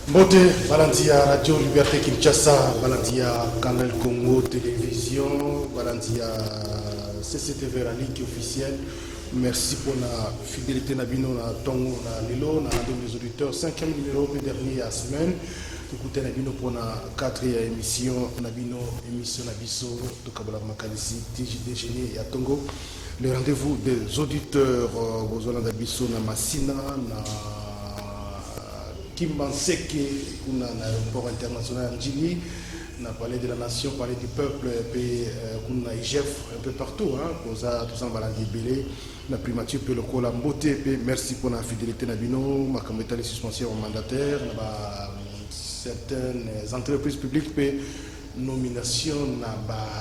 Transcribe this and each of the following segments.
Mbote, Valentia Radio Liberté Kinshasa, Valentia Canal Congo Télévision, Valentia CCTV la ligue officielle. Merci pour la fidélité Nabino na Tongo na Lelo, na des auditeurs. 5e numéro le dernier à semaine. Écoutez Nabino pour la 4e émission Nabino émission Nabiso de Kabbalah Makalisi TJD et à Tongo. Le rendez-vous des auditeurs aux Olanda Bisso na Massina na Kimbanseke, on a l'aéroport international Njili, on a parlé de la nation, parlé du peuple, puis on a IGF un peu partout, pour ça, tout ça, on va belé, la primature, puis le col à beauté, puis merci pour la fidélité, Nabino, ma comité de suspension mandataire, certaines entreprises publiques, puis nomination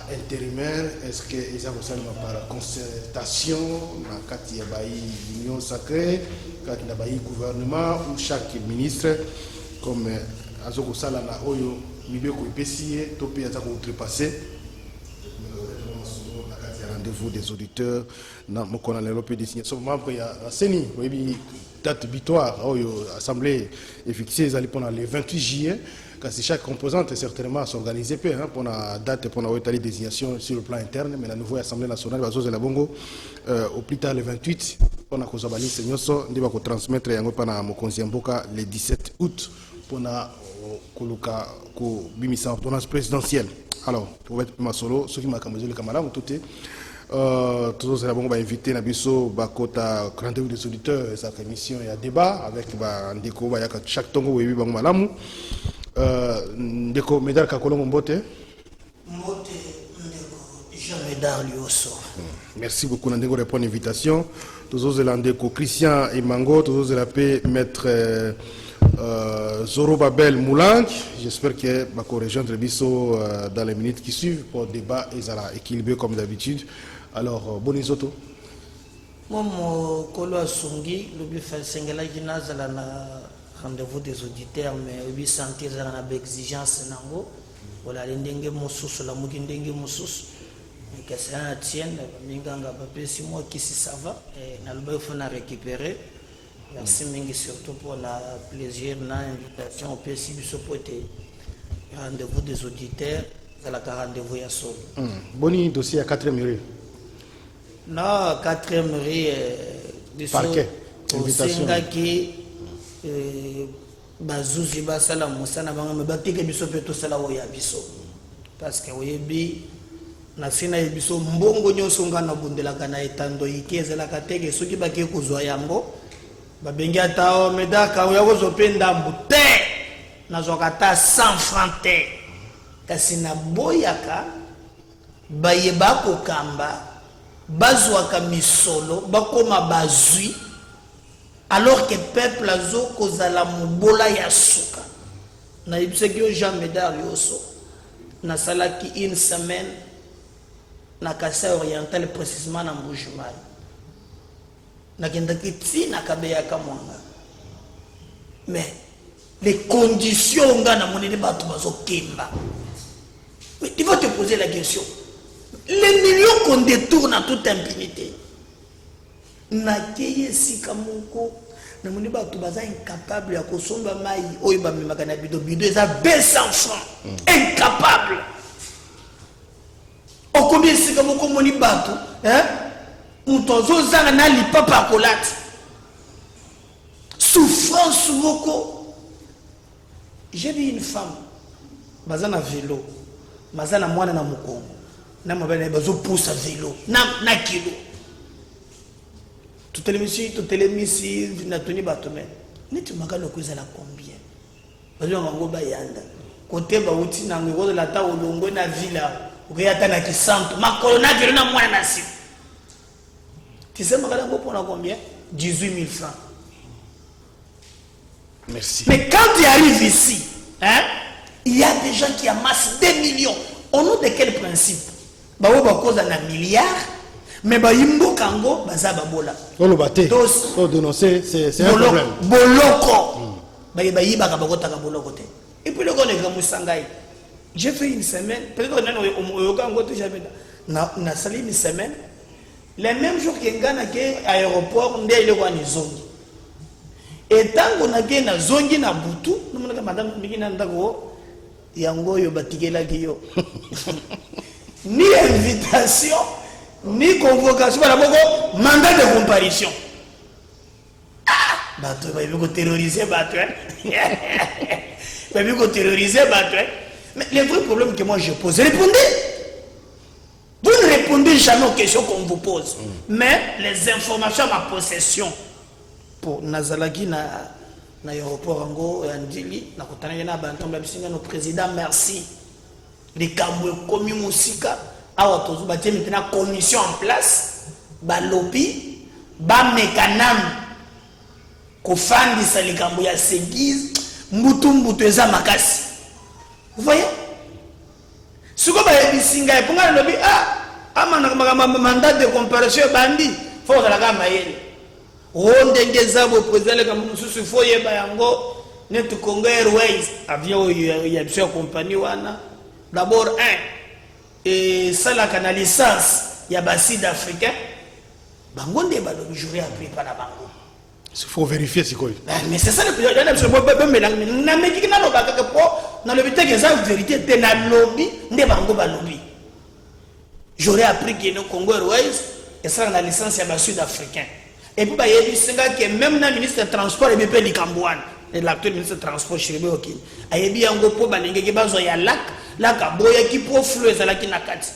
intérimaire, est-ce que ils ont aussi par concertation, quand il y a l'union sacrée, quand il y a le gouvernement ou chaque ministre, comme Azoko Sala na Oyo, milieu ko ipesiye, topi azako outrepassé. Rendez-vous des auditeurs, na mokona l'Europe désigné. Sauf membre il y a la CENI, oui, date butoir, Oyo assemblée est fixée pendant le 28 juillet. Parce chaque composante est certainement s'organiser pour la date pour la désignation sur le plan interne, mais la nouvelle Assemblée nationale va se la Bongo au plus tard le 28 pour la Kozabani Senyoso, on va transmettre pendant Mokonziamboka le 17 août pour la Koluka ko bimisa ordonnance présidentielle. Alors, pour être plus solo, ceux qui m'ont camarade le camarade, tout est tous les va inviter Nabiso Bakota rendez-vous des auditeurs, sa émission et un débat avec Ndeko chaque tongo et Bang Malamu. Ndeko Médard Kakolongo Mbote. Mbote Ndeko Jean Médard Lioso. Merci beaucoup Ndeko pour l'invitation. Tous les Ndeko Christian et Mango, tous les paix maître Zoro Babel Moulang. J'espère que Bako rejoindre Bisso dans les minutes qui suivent pour le débat et ça va équilibré comme d'habitude. Alors, bon isoto. Moi, Kolo Asungi, le buffet Sengela Ginazala na rendez-vous des auditeurs, mais oui, sentir dans la exigence nango. Voilà, l'indenge mosus, la mugindenge mosus. Mais que c'est un tienne, minganga papé, si moi qui si ça va, et n'a le faut récupérer. Merci Mingi surtout pour la plaisir, l'invitation au PSI du Sopoté. Rendez-vous des auditeurs, c'est la rendez-vous à Sol. Boni dossier à 4e rue. Non, 4e rue, parquet. Invitation. Bazouzi basala musana banga mebatike biso pe to sala oya biso parce que oyebi na sina biso mbongo nyonso ngana bundela kana etando ikezela katege soki bake kozwa yango babengi ata o medaka oya kozopenda mbute nazwaka ta 100 francs te kasi na boyaka bayeba kokamba bazwaka misolo bakoma bazwi alors que le peuple a kozala mubola ya suka na ibiseki Jean Médard Lioso na salaki une semaine na Kasai oriental précisément na Mbujimayi na kendaki tina kabeya kamwanga mais les conditions nga na monene bato bazokemba. Mais tu vas te poser la question, les millions qu'on détourne à toute impunité na keye sika moko na moni ba to baza incapable ya kosomba mai oyo ba memaka na bido eza 200 francs incapable o combien sika moko moni bato mutozo zanga na lipapa kolati souffrance moko. J'ai vu une femme baza na vélo baza na mwana na mukongo na mabana bazo poussa vélo na kilo tout les missiles, na toni batome. Ni tu magalo kozala combien? Bazo ngango bayanda. Côté ba uti na ngoko la ta olongo na villa. Okeyata na kisanto. Makolo na velo na mwana na si. Tu sais magalo ngo pona combien? 18 000 francs. Merci. Mais quand tu arrives ici, il y a des gens qui amassent des millions. Au nom de quel principe? Ba wo ba koza na milliards. Mais bah imbo kango baza babola. On batté. On dénoncer c'est un problème. Boloko. Bah yiba ka bakota ka boloko te. Et puis le gars ne gamusangai. J'ai fait une semaine, peut-être on yoka ngoto jamais na sali une semaine. Les mêmes jours que ngana ke aéroport ndé ile kwa ni zongi. Et tant qu'on a gagné na zongi na butu, nous madame Mikina Ndako, yango yo batikela kiyo. Ni invitation, ni convocation, mandat de comparution. Bateau, il va terroriser bateau. Il va terroriser bateau. Mais le vrai problème que moi je pose, répondez. Vous ne répondez jamais aux questions qu'on vous pose. Mais les informations à ma possession, pour Nazalaki na l'aéroport Ango et Andili, na kotana na bantomba bisinga no président merci. Les cambo commis musika, awa tozu ba tie maintenant commission en place, ba lobby, ba mécanam ko fandi sa les cambo ya séguise, mbutu eza makasi. Vous voyez? Ce que vous bisinga et pour nga lobby mandat de comparution bandi, faut la gamme aïe. Ondengeza bo président comme mususu foye bayango net Congo Airways avion ya bien compagnie wana d'abord et ça la licence ya ba sud africain bangonde ba do jurer après pas la bango. Il faut vérifier c'est quoi. Mais c'est ça le plus na meki na lo ba ka po na le biteke za vérité te na lobby nde bango ba lobby. J'aurais appris que le Congo Airways et ça la licence ya ba sud africain. Et puis, il y a que même le ministre du Transport, il y a des Cambouan, l'actuel ministre du Transport, il y a des gens qui ont un lac, lac à boya qui peut flouer, c'est là qui n'a qu'à dire.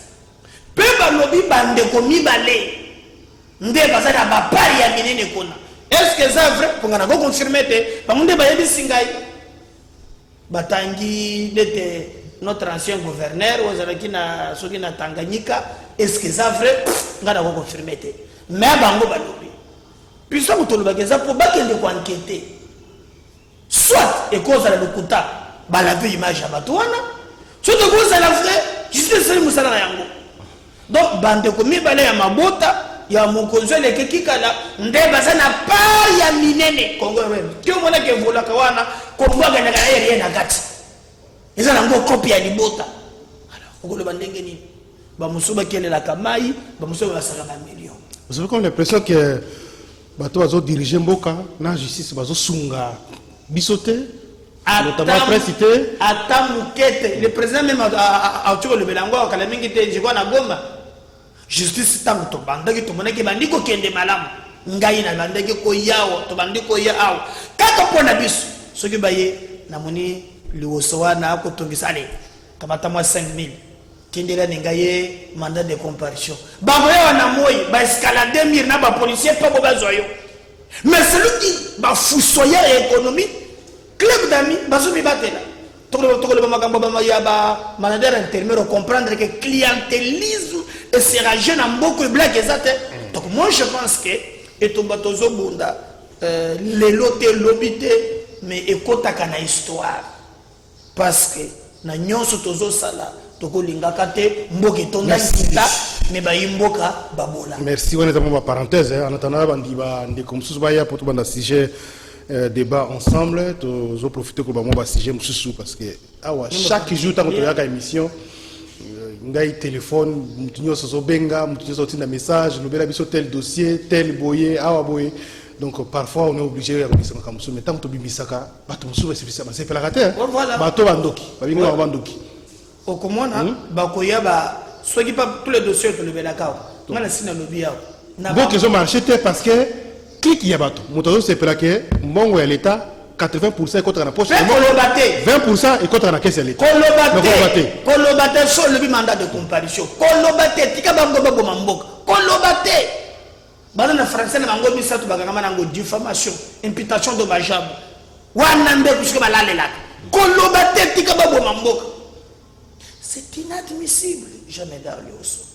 Peu de lobby bande comme il balai, ndé basa na ba pari ya minene kona. Est-ce que c'est vrai? Pour qu'on confirmer, parce que ndé des singay, batangi d'être notre ancien gouverneur, ou zalaki na soki na Tanganyika, est-ce que c'est vrai? On va confirmer. Mais bango balobi. Puisque vous avez pour que enquêter. Soit, et cause à l'Okuta, la vie image à Batouana, soit de cause à la vraie, juste celle de Moussala Yango. Donc, bande comme il y a ma bota, il y a mon cousin, les Kikala, Ndebasa n'a pas yaminene, Congo, tu vois que vous la Kawana, Congo, rien à gâte. Ils ont encore copie à l'ibota. Alors, vous le bandengeni, Bamoussouba qui est la Kamaï, Bamoussouba Salama million. Vous avez comme l'impression que bato bazo diriger mboka na justice bazo sunga bisoté notamment précité atamukete le président même a tué le belango a kalamingi te jiko na goma justice tango to bandaki to monaki bandiko kende malamu ngai na bandaki ko yawo to bandiko ya awo kaka pona biso soki baye na moni liwosowana akotongisa ale kamata mwa 5000 kindira ningaye mandat de comparution baboya na moyi ba escalader mir na ba policier pas bazoyo mais celui qui ba fousoyer économie club d'amis bazomi batela tokolo makambo ba ya ba manager intermédiaire comprendre que clientélisme et sera jeune en beaucoup blague exacte. Donc moi je pense que et tomba tozo bunda les lotés lobité mais ekota kana histoire parce que na nyonso tozo sala. Merci, on est dans ma parenthèse. En attendant, on est comme ça, pour tout le sujet débat ensemble. Nous profiter pour le sujet parce que chaque jour, quand on a une émission, on a un téléphone, on a un message, on a un tel dossier, tel boyer, donc parfois on est obligé de regarder ça comme ça. Mais tant que tu as bisaka, c'est la raté. Bateau bandoki, bandoki. Au Komona, Bakoya, soit qui pas tous les dossiers de l'Ebelakao. On a la signe à l'Obia. Donc ils ont marché parce que qui y a bateau. Moutazo c'est plaqué, bon ouais l'État, 80% est contre la poche. 20% est contre la caisse de l'État. Kolobate, sur le mandat de comparution. Kolobate, tika bango babo mamboka. Kolobate. Balana français na bango misatu bagama nango diffamation, imputation dommageable. Wanambe kushika balale la. Kolobate, tika babo mamboka. C'est inadmissible, jamais d'aller au sol.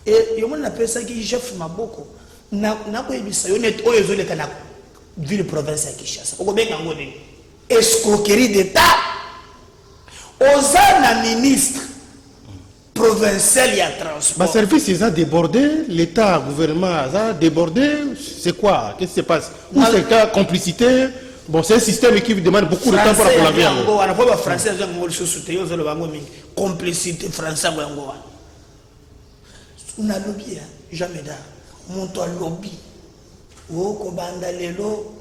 Et on appelle ça qui chef Maboko. Na ko ebisa yo net oyo zole kana ville province à Kinshasa. Oko benga ngone. Escroquerie d'État. Ozana ministre provincial ya transport. Ma service ils a débordé, l'État, gouvernement a débordé. C'est quoi? Qu'est-ce qui se passe? Ou c'est cas complicité? Bon, c'est un système qui demande beaucoup de temps pour la vie. On a pas français, complicité français. On a lobby, jamais d'art. Monto lobby. Oh, Kobanda Lelo,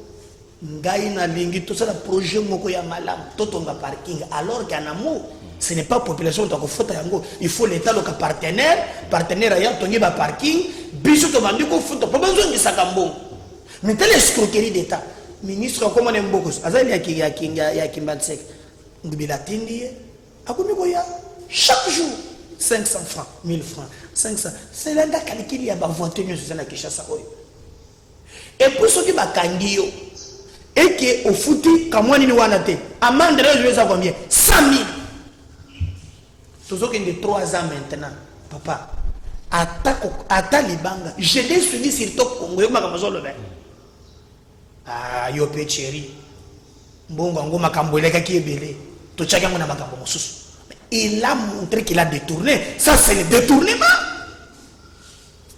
ngai na lingi tout ça le projet moko ya malam totonga parking alors qu'en amour ce n'est pas population to ko fota yango il faut l'état le partenaire ya tongi ba parking biso to bandi ko fota po besoin de sakambo mais telle escroquerie d'état ministre comment ne mbokos azali ya kimbatsek ngibila tindi akomi ko ya chaque jour 500 francs 1000 francs 500 c'est là da calcul ya ba voiture sur na Kinshasa oyo et pour ceux qui ba kangio et que au fouti kamwani ni wana te amende je vais à combien 100 000 toujours qu'il de 3 ans maintenant papa ata libanga je l'ai suivi sur top Congo yo makambo lo ben ah yo pe chéri mbongo ngo makambo eleka ki ebele to chaka ngona makambo mosusu il a montré qu'il a détourné ça c'est le détournement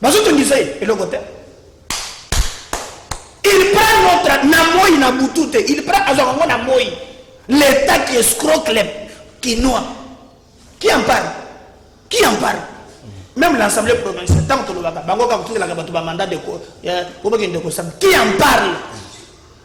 bazo to ndisay et le côté il prend notre namoy na butute il prend azongo na moy l'état qui escroque les quinois qui en parle même l'assemblée provinciale tant que le baka bango ka kutu la kabatu ba mandat de ko ya obagende ko sam qui en parle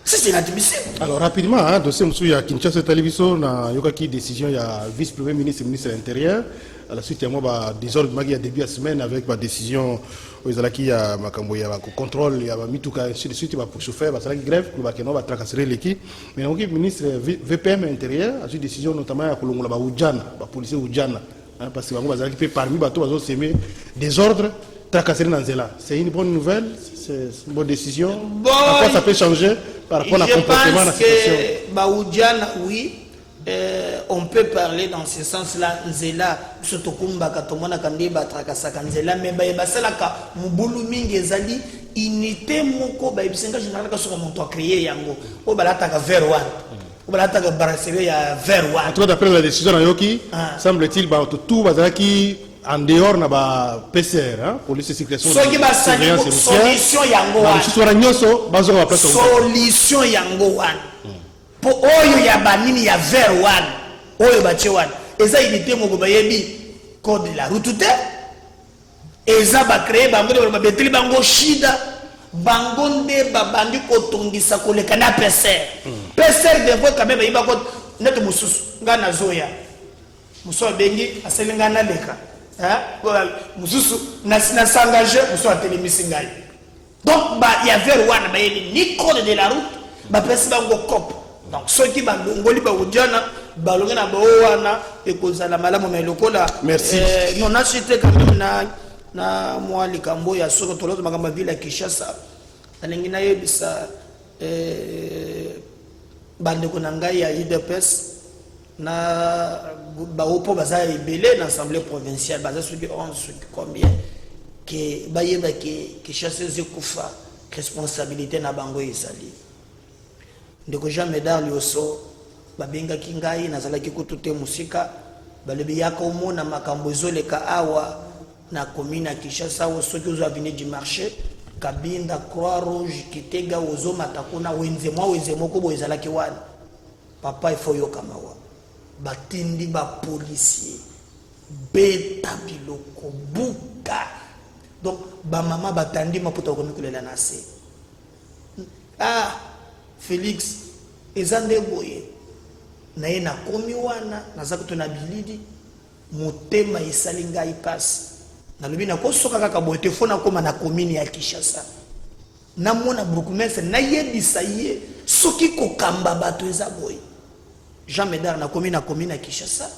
c'est inadmissible. Alors rapidement hein dossier monsieur ya Kinshasa télévision na yokaki décision ya vice premier ministre de l'intérieur à la suite ya moi désordre magi ya début de semaine avec ma décision ezalaki ya makambo ya contrôle ya mituka ainsi de suite ba pour chauffeur ba salaki grève pour ba keno ba tracasserie l'équipe mais donc ministre VPM intérieur a eu décision notamment ya kolongola ba ujana ba policier ujana hein, parce que bango bazalaki pe parmi bato bazo semer désordre tracasserie dans zela c'est une bonne nouvelle c'est une bonne décision bon, à quoi ça peut changer par rapport à comportement de la situation ba ujana oui on peut parler dans ce sens-là nzela surtout kumba katomona kandi ba trakasaka nzela mais ba salaka mubulu mingi ezali unité moko ba ibisenga général ka soka monto a créer yango o balata ka vers one o balata ka brasserie ya vers one. En tout cas d'après la décision nayoki semble-t-il ba tout bazaki en dehors na ba PCR hein police sécurité solution yango wana solution yango wana po oyo ya banini ya vers one oyo bache wana eza unité moko bayebi code de la route te eza ba créer bango ba beteli bango shida bango nde babandi kotongisa koleka na PCR de fois quand même bayiba ko neto mususu ngana zoya muso bengi aselinga na leka hein mususu na s'engager muso atelemisi ngai donc ba ya vers one bayebi ni code de la route ba pesi bango cop donc ceux qui bangoli ba ujana balonga na bawana ekozala malamu mais lokola merci non a cité quand même na moi likambo ya soko toloto makamba ville ya Kinshasa alingi na yebisa bande ko ngai ya IDPS na ba opo baza ebele na assemblée provinciale baza soki 11 soki combien que bayeba que Kinshasa zekufa responsabilité na bango ezali ndeko Jean Médard lioso babengaki ngai nazalaki kutute musika balobi yaka omona makambo ezoleka awa na commune ya Kinshasa soki ozo avenue du marché kabinda croix rouge kitega ozo matakuna wenze moko bo ezalaki wana papa ifo yokama wa batindi ba policier beta biloko buka donc ba mama batandi maputa ko mikulela na se Félix ezande boye na ye na komi wana naza kutuna bilidi motema esali ngai pasi nalobi nakosoka kaka boye te fo nakoma na commune ya Kinshasa namona bourgmestre nayebisa ye soki kokamba bato eza boye Jean Médard na commune ya Kinshasa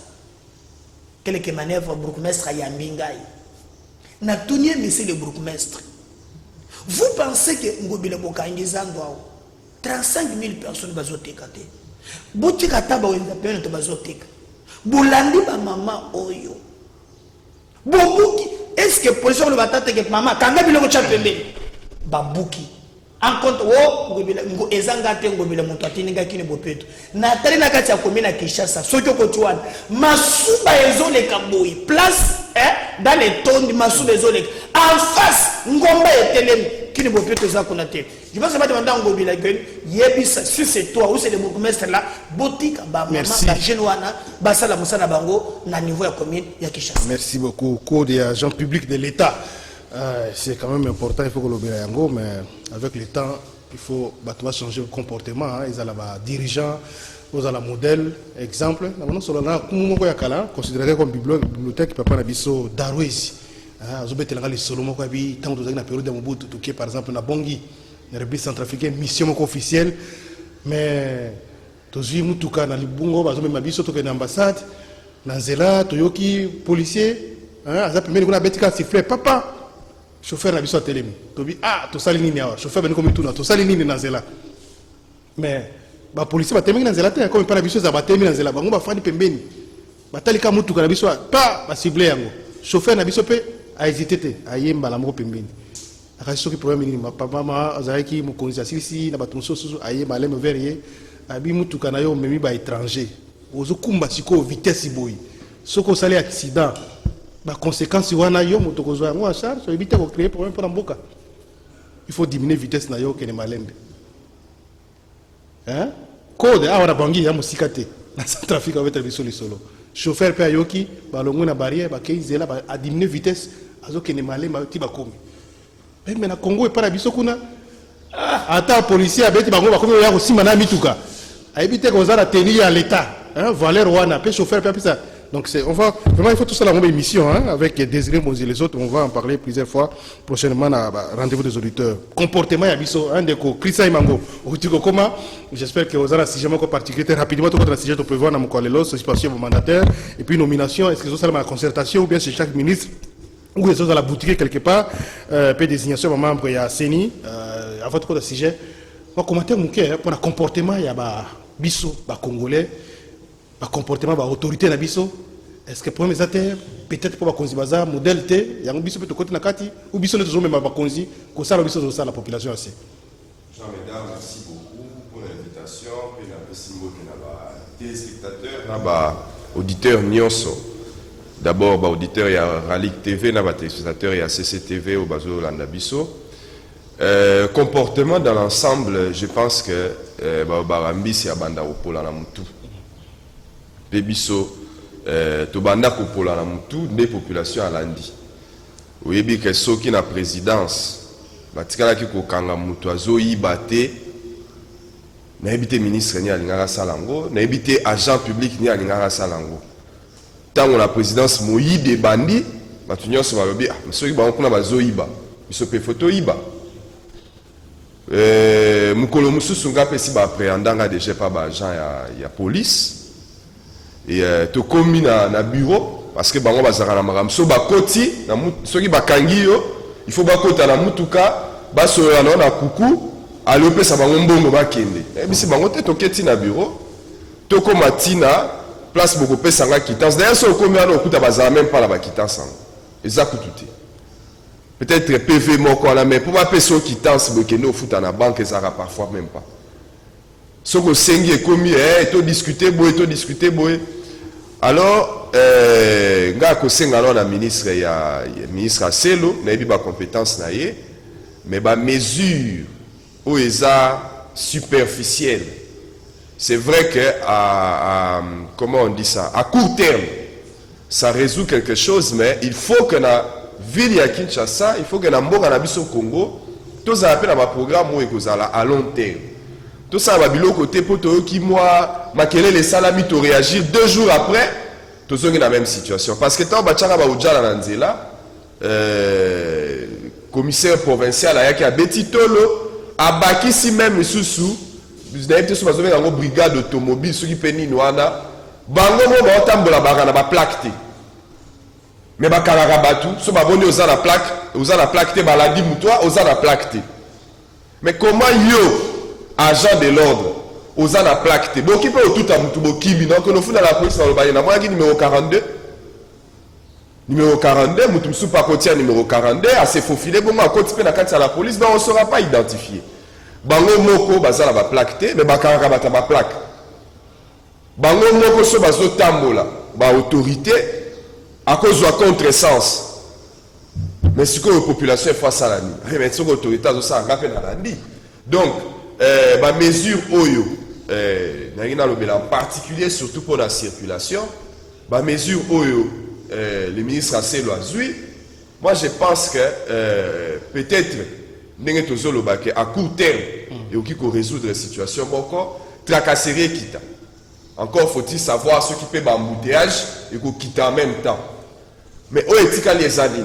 quelques manœuvres bourgmestre ayambi ngai natuni monsieur le bourgmestre vous pensez que ngobile bokangi zandwa 35 000 personnes bazoteka te botika taba wenza pene to bazoteka bolandi ba mama oyo bobuki est-ce que position le batate que mama kanga biloko cha pembeni babuki en compte wo ngobile ngo ezanga te ngobile moto atininga kini bopeto na tali na kati ya commune ya Kinshasa soki okotwana masuba ezoleka boyi place dans les tonnes masuba ezoleka en face ngomba etelemi kini bopeto za kuna te. Je pense que je vais demander à Yebisa, si c'est toi ou c'est le bourgmestre là, Botika, Maman, Genouana, Basala Moussana Bango, na niveau de la commune, Yakishas. Merci beaucoup. Code des agents publics de l'État. C'est quand même important, il faut que l'on mais avec le temps, il faut changer le comportement. Ils ont la dirigeant, ils ont la modèle, exemple. Nous avons considéré comme bibliothèque, papa Nabiso Darwezi. Ils ont les solo, tant que vous avez une période de par exemple, na Bongi, la République centrafricaine, mission officielle. Mais, tous nous tout cas, dans les bungo, ils ont même Nabiso, tout une ambassade, Nanzela, Toyoki, policier. Ils ont permis de faire siffler, papa. Chauffeur na biso telemi tobi to sali nini awa chauffeur bani komi tuna to sali nini na nzela mais ba policier ba temi na nzela te comme pa na biso za ba temi na nzela bango ba fani pembeni batali ka mutu kana biso pa ba cible yango chauffeur na biso pe a hésité te ayemba la moko pembeni akasi soki problème nini papa mama azaki mokonzi asisi na bato mosusu ayemba leme verrier abi mutu kana yo memi ba étranger ozo kumba siko vitesse boy soko sali accident. La conséquence, c'est que éviter de créer problème pour l'emboka. Il faut diminuer la vitesse de la malembe. Hein? Code, on a bangi, il y a un trafic avec le solo. Chauffeur peut yoki, balongo na barrière, ba keizela, a diminuer la vitesse, azo kene malembe, ti ba komi. Mais na Congo et pas la biso kuna. Attends, policier, abeti bango ba komi ya aussi mana mituka. A éviter qu'on a tenir à l'état. Hein? Valeur wana, pe chauffeur peut ça. Donc on va vraiment il faut tout ça la même émission avec Désiré Mozi et les autres, on va en parler plusieurs fois prochainement à rendez-vous des auditeurs. Comportement yabiso un de Chrisa Imango. Comment j'espère que vous avez un sujet particulier rapidement tout le sujet de prévoir dans mon collège suspension au mandataire et puis nomination est-ce que vous avez la concertation ou bien c'est chaque ministre ou les autres à la boutique quelque part puis désignation de membres il y a Seni à votre sujet. Moi commentaire mon cœur pour le comportement il y a biso congolais. Le comportement de l'autorité na biso est-ce que pour mes affaires peut-être pour bakonzi baza modèle T yango biso peut côté na kati ou biso ne toujours même bakonzi ko ça biso zo ça la population assez. Jean mesdames, merci beaucoup pour l'invitation et la symbole que na téléspectateurs na ba auditeurs nyonso. D'abord ba auditeur ya Ralik TV na ba téléspectateurs ya CCTV au bazo landa biso. Comportement dans l'ensemble, je pense que ba barambisi ya banda opola na mutu. Biso to banda kopola na mutu des populations à landi oyebi ke soki na présidence batikala ki kokanga mutu azoyiba te na ebité ministre ni alingaka salango na ebité agent public ni alingaka salango tango la présidence moyibe bandi batu nyonso balobi soki bango kuna bazoyiba biso pe photo yiba mukolo mususu ngapesi ba appréhendanga déjà pas ba agent ya police. Et tu commis na bureau parce que bango bazaka na makambo so bakoti na soki bakangi yo il faut bakota na mutuka basoya na kuku alopesa bango mbongo bakende bisi bango te toketi na bureau tokoma tina place boko pesa nga quittance d'ailleurs so komi ana okuta bazala même pas la ba quittance eza kututi peut-être PV moko na mais pour ba pesa quittance bokende ofuta na banque ezaka parfois même pas soko sengi ekomi to discuter boy alors nga ko senga na ministre ya ministre Aselo na yebi ba compétence na ye mais ba mesure o eza superficielle. C'est vrai que comment on dit ça, à court terme ça résout quelque chose, mais il faut que na ville ya Kinshasa, il faut que na mboka na biso Congo tous ça appelle un programme où ekozala à long terme. Tout ça va bilo côté poto qui moi makelele salami to réagir 2 jours après tous sont dans la même situation parce que tant bachaka ba ujala na nzela commissaire provincial ayaki a betitolo abaki si même susu d'ailleurs tout ça va brigade automobile ceux qui peni noana bango mo ba tambola baka na ba plaque te mais ba karaka batu so ba boni oza la plaque te baladi mutwa oza la plaque te mais comment yo agent de l'ordre aux la plaque bon qui peut tout à mutu bokibi donc nous funa la police dans le bail na moi numéro 42 mutu sous pas côté numéro 42 à se faufiler bon à côté na kati à la police ben on sera pas identifié bango moko bazala ba plaque mais bakara bata ba plaque bango moko so bazo tambola ba autorité à cause de contresens mais ce que la population est face à la nuit mais ce que l'autorité a ça rappelle à la nuit donc ma mesure oyo en particulier surtout pour la circulation ma mesure oyo le ministre Aselo azui moi je pense que peut-être à court terme et qui peut résoudre la situation encore tracasserie quitte. Encore faut-il savoir ce qui peut m'embouteillage et qu'on quitte en même temps. Mais où est-il les années?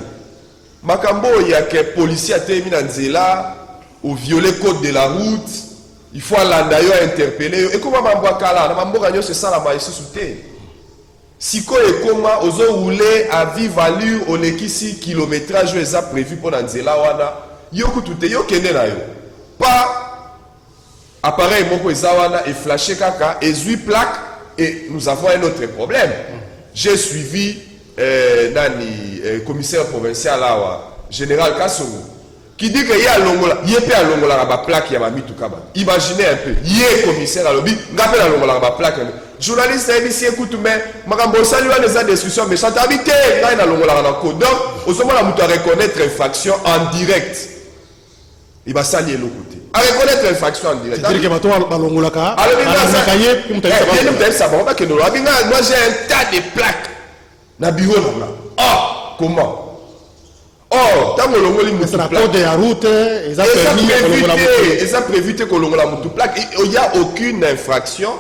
Makambo, il y a que policiers a terminé en zéla ou violer code de la route. Il faut aller interpeller. Et comment Mambouakala, Mambokanyo c'est ça la maïs soutée. Si quoi et comment aux roulé à vive allure au lekisi kilométrage est prévu pour Nanzela wana yoko tout yo kende na yo pas appareil moko ezawana et flashé kaka et zui plaque et nous avons un autre problème. J'ai suivi commissaire provincial là général Kassongo qui dit que y a longola yepé a longola ba plaque ya ba mitukaba. Imaginez un peu yé commissaire à lobby ngapela longola ba plaque. Journaliste ici écoute mais makambo saluer les discussions mais ça t'habité là il a longola na code donc au moment là mutu reconnaître infraction en direct il va saluer l'autre côté à reconnaître infraction en direct c'est-à-dire que bato ba longola ka moi j'ai un tas de plaques na bureau là oh comment oh tant que longoli mutu plaque code de route ils ont prévu que longola mutu plaque il y a aucune infraction.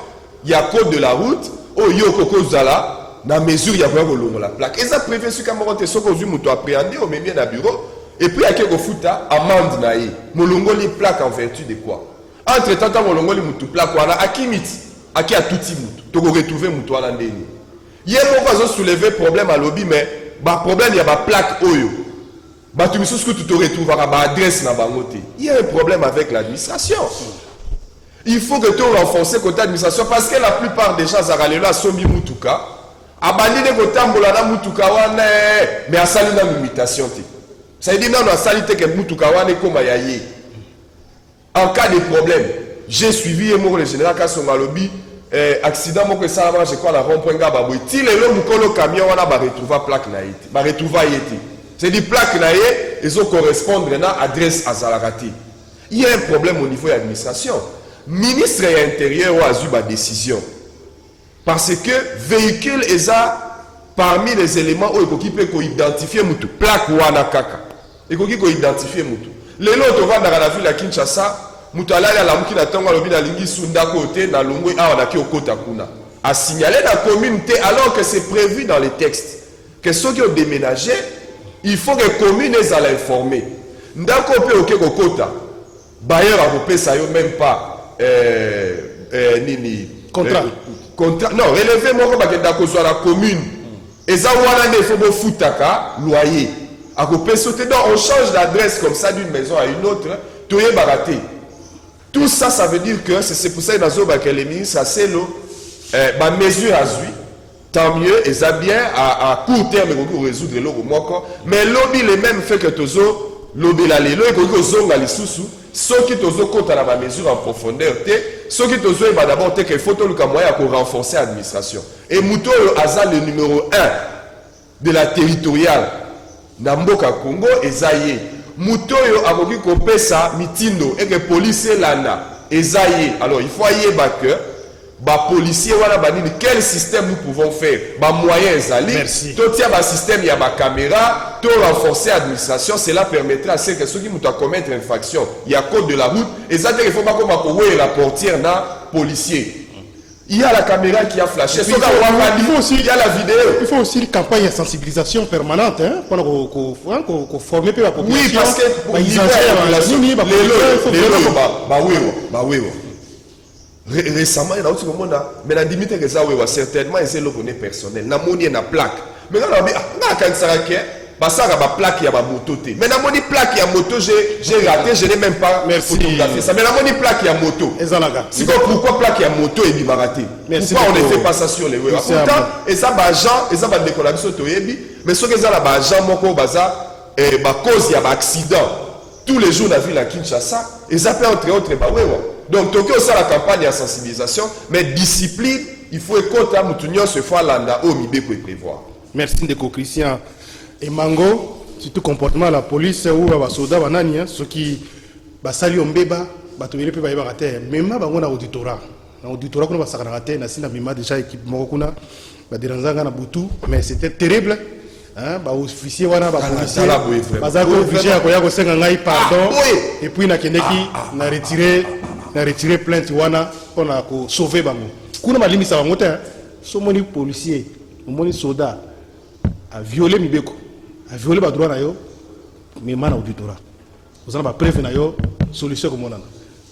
Il y a code de la route, oh yo koko zala, na mesure il y a vraiment la plaque. Et ça prévu ce camarade ce que vous appréhender au même na bureau et puis il y a quelque futa amende naïe. Molongo les plaques en vertu de quoi? Entre temps molongo les mutu plaque wana akimit, aki a touti mutu. To go retrouver mutu wana ndeni. Hier pourquoi zo soulever problème à lobby mais ba problème il y a ba plaque oyo. Ba tu misus que tu te retrouveras ba adresse na bangote. Il y a un problème avec l'administration. Il faut que tu renforces côté administration parce que la plupart des gens à sombi mutuka abandi de côté mbolana mutuka wana mais à sali na limitation ti ça veut dire non à sali te que mutuka wana comme yaye en cas de problème j'ai suivi le général Kassonga lobby accident moko ça je crois la rond point ngaba boy ti le mukolo camion wana ba retrouver plaque na yiti ba retrouver yiti c'est dit plaque na yé ils ont correspondre na adresse à Zalagati. Il y a un problème au niveau de l'administration. Ministre de l'Intérieur a eu ma décision. Parce que véhicule est parmi les éléments où il peut identifier mutu. Plaque wana kaka. Il peut identifier mutu. Les autres vont dans la ville à Kinshasa. Mutu ala la muki na tonga lobi na lingi sunda côté na longwe a na ki okota kuna. A signaler la communauté alors que c'est prévu dans les textes. Que ceux qui ont déménagé, il faut que la commune les a l'informer. Ndako pe oke kokota. Bailleur a coupé ça même pas. Contrat. Non, relevez-moi comme la commune. Et ça, il faut foutaka, loyer. À couper sauter. Donc, on change d'adresse comme ça d'une maison à une autre. Tout est baraté. Tout ça, ça veut dire que c'est pour ça que les ministres, c'est ma mesure à lui. Tant mieux, et ça bien à court terme pour résoudre le moko. Mais lobby les mêmes fait que tozo lobby la lelo et que zonga les sous. Ceux qui tozo compte à la mesure en profondeur, ceux qui tozo va d'abord qu'il faut tout le moyen pour renforcer l'administration. Et Mouto Aza le numéro 1 de la territoriale Namboka Congo et Zaye. Mouto a voulu couper ça mitindo et que police lana et Zaye. Alors il faut y que bah policier voilà bah quel système nous pouvons faire bah moyens ali tout tient bah système il y a ma caméra tout renforcer l'administration cela permettra à ceux que ceux qui nous commettre infraction il y a code de la route et ça il faut pas comme à la portière na policier il y a la caméra qui a flashé il faut aussi il y a la vidéo il faut aussi une campagne de sensibilisation permanente hein pour former la population oui parce que pour oui récemment, il y a aussi mais la limite que ça, certainement, c'est le connaît personnel. Na moni na plaque. Mais on a dit, ah, quand ça ça a plaque, il y a ma moto. Mais la moni plaque, il y a moto, j'ai raté, je n'ai même pas photographié ça. Mais la moni plaque, il y a moto. C'est pourquoi plaque, il y a moto et il m'a raté. Pourquoi on ne fait pas ça sur les web? Pourtant, et ça, agent, et ça va décoller sur Toyebi. Mais ce que ça, agent, mon co, baza, cause, il y a un accident. Tous les jours, on a vu la Kinshasa, et ça peut entre autres, donc, Tokyo, ça la campagne de sensibilisation, mais discipline, il faut écouter à Moutounion ce fois l'anda au Mibé pour prévoir. Merci Ndeko Christian. Et Mango, surtout comportement de la police ou les soldats, ceux qui saluent Mbeba, ils peuvent y rater. Même si on a un auditorat, on va rater, on a déjà équipe Morokuna, mais c'était terrible. bah officier wana ba policier tala boye vraiment. bazaka Boye officier vraiment. akoya kosenga ngai pardon boye. et puis nakendeki na retirer plainte wana mpona sauver bango kuna balimisa bango te somoni policier omoni soldat aviole mibeko aviole badroit na yo mema na auditorat ozala bapreuve na yo solution komonana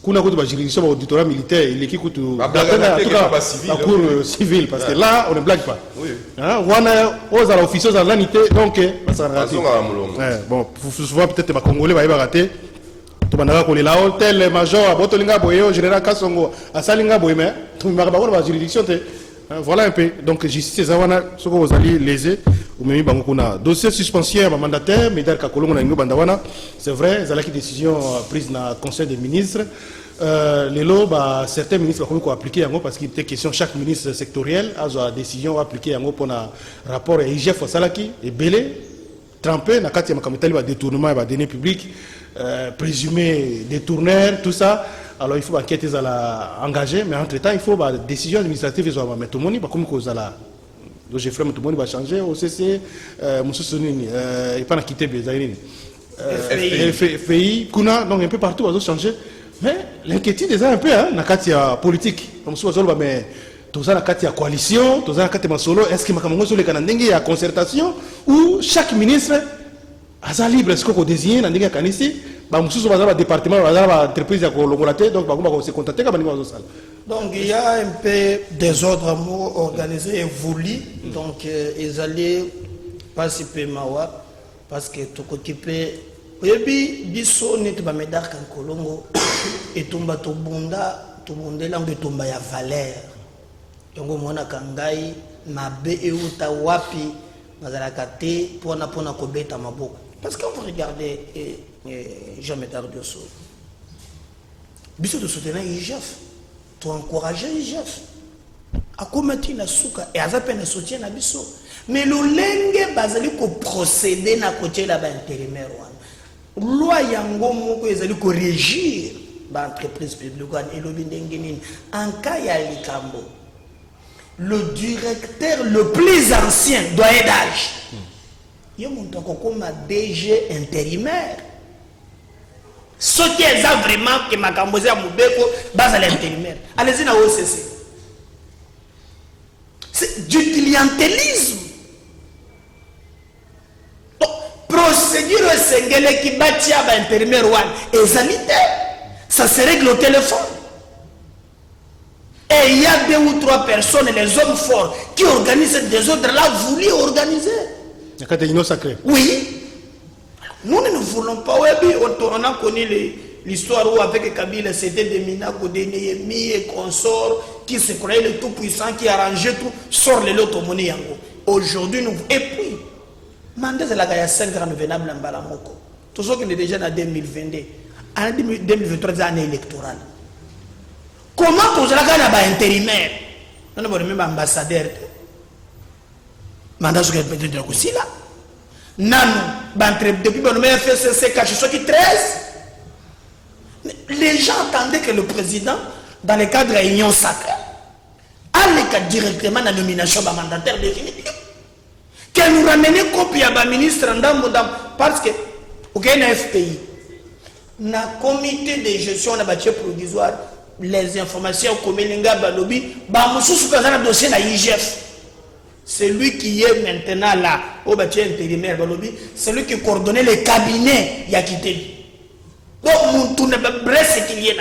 kuna kutu bajuridiction baauditora militaire eleki kutu la cour civile parce que là on ne blague pas wana ozala officier ozala lani te donc basakanaka te bon souvent peut-être bacongolais bayebaka te tobandaka kolela o tel major abotolinga boye o général kasongo asalinga boye mais tomimaka bango na bajuridiction te voilà un peu donc justice eza wana soki ozali lésé omemi bango kuna dossier suspension ya mandataire Médard Kakolongo na yango banda wana c'est vrai ezalaki décision prise na conseil des ministres lelo certains ministres bakomi koappliquer yango parce qu'il était question chaque ministre sectoriel azwa décision appliquer yango mpona rapport ya IGF asalaki ebele trempé na kati ya makambo etali badétournement ya badonnées publiques présumé détourneur tout ça. Alors il faut enquête engagée, mais entre-temps, il faut des décisions administratives. Mais tout le monde va comme cause là. Donc j'ai fait tout le monde va changer au CC, Monsieur Sonini, il pas quitté Bézaïni. FPI, Kuna, donc un peu partout va changer. Mais l'inquiétude est un peu hein, na katia politique. Comme ça, mais tout ça na katia coalition, tout ça na katia solo. Est-ce que makamongo sur les Canadiens il y a concertation où chaque ministre a libre est-ce qu'on désigne na ndenge kanisi? Bamususu bazala département bazala entreprise ya kolongola te donc bakoma ko se contacter ka baninga bazosala. Donc il y a un peu désordre organisé et voulu donc ils allaient participer mawa parce que tout occupé oyebi biso net ba Médard Kakolongo et tomba to bondela ngo tomba ya valeur yango mona kangai mabe e uta wapi bazala kate pona kobeta maboko parce que vous regardez Jean Médard Diosso biso de soutenir IGF to encourager IGF a commettre na suka et aza peine soutien na biso mais le lenge bazali ko procéder na côté la ba intérimaire wana loi yango moko ezali ko régir ba entreprise publique wana elobi ndenge nini en cas ya likambo le directeur le plus ancien doit être d'âge yo monto comme DG intérimaire ce qui est vraiment que makambo ya mubeko base l'intérimaire allez-y na OCC c'est du clientélisme donc procédure sengele qui batia ba intérimaire one ezalité ça se règle au téléphone et il y a 2 ou 3 personnes les hommes forts qui organisent des ordres là voulu organiser. Sacré. Oui. Nous ne voulons pas. On a connu l'histoire où avec Kabila c'était des Minako, des Néhémie et consorts qui se croyaient le tout puissant, qui arrangeaient tout, sort les lots au yango. Aujourd'hui, nous. Et puis, Mandé de la Gaïa 5 ans renouvelable en Balamoko. Tout ce qui est déjà en 2022. En 2023, année électorale. Comment poser la Gaïa à intérimaire? On a même ambassadeur. Mandat sur le président de la Koussila. Nanou, depuis que nous avons fait ce caché, ce qui 13. Les gens attendaient que le président, dans le cadre de la réunion sacrée, allait directement dans la nomination de mandataire définitif. Qu'elle nous ramène copie à la ministre parce que, au FPI, dans le comité de gestion de la bâtiment provisoire, les informations comme Linga Balobi, le dossier de l'IGF. C'est lui qui est maintenant là, au bâtiment intérimaire Balobi, c'est lui qui coordonnait les cabinets, il a quitté. Donc, nous ne pouvons pas qu'il y ait.